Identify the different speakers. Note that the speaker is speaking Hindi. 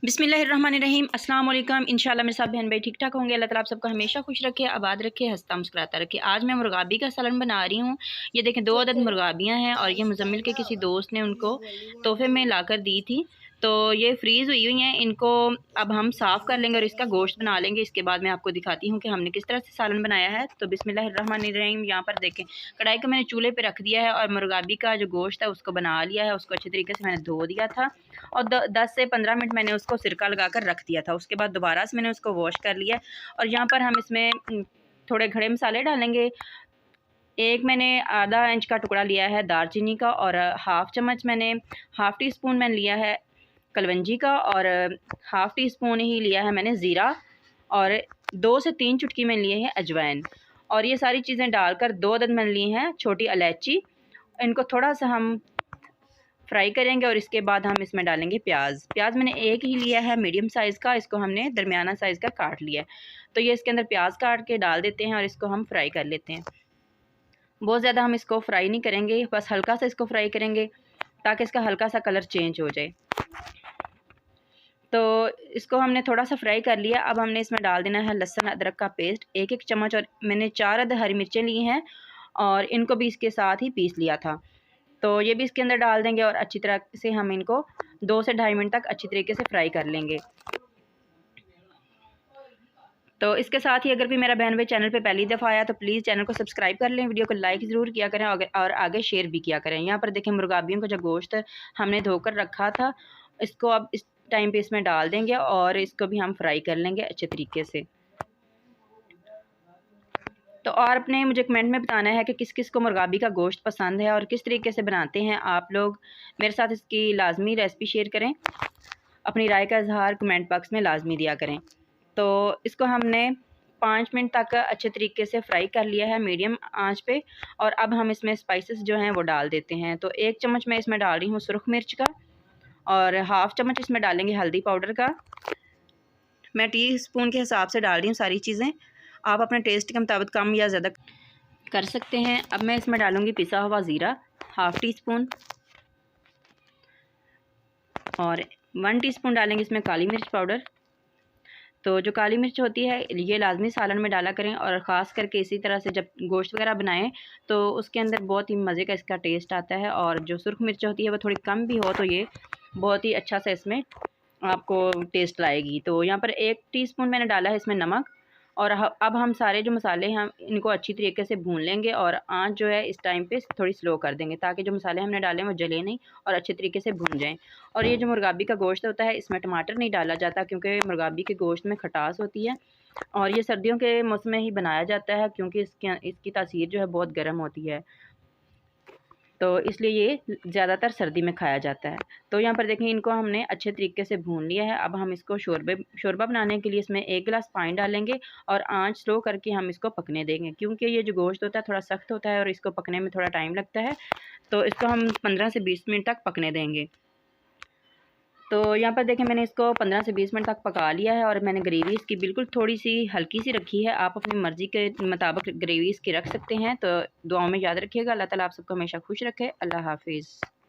Speaker 1: बिस्मिल्लाहिर्रहमानिर्रहीम अस्सलाम वालेकुम। इंशाल्लाह मेरे सब बहन भाई ठीक ठाक होंगे। अल्लाह ताला आप सबको हमेशा खुश रखे, आबाद रखे, हंसता मुस्कुराता रखे। आज मैं मुर्गाबी का सालन बना रही हूँ। ये देखें 2 अदद मुर्गाबियाँ हैं और ये मुजम्मिल के किसी दोस्त ने उनको तोहफे में लाकर दी थी। तो ये फ्रीज़ हुई हुई हैं। इनको अब हम साफ़ कर लेंगे और इसका गोश्त बना लेंगे। इसके बाद मैं आपको दिखाती हूँ कि हमने किस तरह से सालन बनाया है। तो बिस्मिल्लाहिर्रहमानिर्रहीम। यहाँ पर देखें कढ़ाई को मैंने चूल्हे पे रख दिया है और मुर्गाबी का जो गोश्त है उसको बना लिया है। उसको अच्छे तरीके से मैंने धो दिया था और 10 से 15 मिनट मैंने उसको सिरका लगाकर रख दिया था। उसके बाद दोबारा से मैंने उसको वॉश कर लिया और यहाँ पर हम इसमें थोड़े खड़े मसाले डालेंगे। एक मैंने आधा इंच का टुकड़ा लिया है दालचीनी का और हाफ़ टी स्पून मैंने लिया है कलवंजी का और हाफ़ टी स्पून ही लिया है मैंने ज़ीरा और 2 से 3 चुटकी मैंने लिए हैं अजवाइन। और ये सारी चीज़ें डालकर 2 अदद मैंने ली हैं छोटी इलायची। इनको थोड़ा सा हम फ्राई करेंगे और इसके बाद हम इसमें डालेंगे प्याज मैंने एक ही लिया है मीडियम साइज़ का, इसको हमने दरमियाना साइज़ का काट लिया है। तो ये इसके अंदर प्याज काट के डाल देते हैं और इसको हम फ्राई कर लेते हैं। बहुत ज़्यादा हम इसको फ्राई नहीं करेंगे, बस हल्का सा इसको फ्राई करेंगे ताकि इसका हल्का सा कलर चेंज हो जाए। तो इसको हमने थोड़ा सा फ्राई कर लिया। अब हमने इसमें डाल देना है लहसुन अदरक का पेस्ट 1-1 चम्मच और मैंने 4 अदद हरी मिर्चें ली हैं और इनको भी इसके साथ ही पीस लिया था। तो ये भी इसके अंदर डाल देंगे और अच्छी तरह से हम इनको 2 से ढाई मिनट तक अच्छी तरीके से फ्राई कर लेंगे। तो इसके साथ ही अगर भी मेरा बहन भाई चैनल पे पहली दफ़ा आया तो प्लीज़ चैनल को सब्सक्राइब कर लें, वीडियो को लाइक ज़रूर किया करें और आगे शेयर भी किया करें। यहाँ पर देखें मुर्गाबियों का जो गोश्त हमने धोकर रखा था, इसको अब इस टाइम पे इसमें डाल देंगे और इसको भी हम फ्राई कर लेंगे अच्छे तरीके से। तो और अपने मुझे कमेंट में बताना है कि किस किस को मुर्गाबी का गोश्त पसंद है और किस तरीके से बनाते हैं आप लोग। मेरे साथ इसकी लाजमी रेसिपी शेयर करें, अपनी राय का इजहार कमेंट बॉक्स में लाजमी दिया करें। तो इसको हमने 5 मिनट तक अच्छे तरीके से फ्राई कर लिया है मीडियम आंच पे और अब हम इसमें स्पाइसेस जो हैं वो डाल देते हैं। तो 1 चम्मच मैं इसमें डाल रही हूँ सुरख मिर्च का और हाफ़ चम्मच इसमें डालेंगे हल्दी पाउडर का। मैं टीस्पून के हिसाब से डाल रही हूँ सारी चीज़ें, आप अपने टेस्ट के मुताबिक कम या ज़्यादा कर सकते हैं। अब मैं इसमें डालूँगी पिसा हुआ ज़ीरा हाफ़ टी स्पून और 1 टीस्पून डालेंगे इसमें काली मिर्च पाउडर। तो जो काली मिर्च होती है ये लाजमी सालन में डाला करें और ख़ास करके इसी तरह से जब गोश्त वगैरह बनाएं तो उसके अंदर बहुत ही मज़े का इसका टेस्ट आता है। और जो सुरख मिर्च होती है वो थोड़ी कम भी हो तो ये बहुत ही अच्छा सा इसमें आपको टेस्ट लाएगी। तो यहाँ पर 1 टीस्पून मैंने डाला है इसमें नमक और अब हम सारे जो मसाले हैं इनको अच्छी तरीके से भून लेंगे और आंच जो है इस टाइम पे थोड़ी स्लो कर देंगे ताकि जो मसाले हमने डाले हैं वो जले नहीं और अच्छे तरीके से भून जाएं। और ये जो मुर्गाबी का गोश्त होता है इसमें टमाटर नहीं डाला जाता क्योंकि मुर्गाबी के गोश्त में खटास होती है और ये सर्दियों के मौसम में ही बनाया जाता है क्योंकि इसकी तासीर जो है बहुत गर्म होती है, तो इसलिए ये ज़्यादातर सर्दी में खाया जाता है। तो यहाँ पर देखें इनको हमने अच्छे तरीके से भून लिया है। अब हम इसको शोरबा बनाने के लिए इसमें 1 गिलास पानी डालेंगे और आंच स्लो करके हम इसको पकने देंगे क्योंकि ये जो गोश्त होता है थोड़ा सख्त होता है और इसको पकने में थोड़ा टाइम लगता है। तो इसको हम 15 से 20 मिनट तक पकने देंगे। तो यहाँ पर देखें मैंने इसको 15 से 20 मिनट तक पका लिया है और मैंने ग्रेवी इसकी बिल्कुल थोड़ी सी हल्की सी रखी है। आप अपनी मर्ज़ी के मुताबिक ग्रेवी इसकी रख सकते हैं। तो दुआओं में याद रखिएगा। अल्लाह ताला आप सबको हमेशा खुश रखे। अल्लाह हाफ़िज़।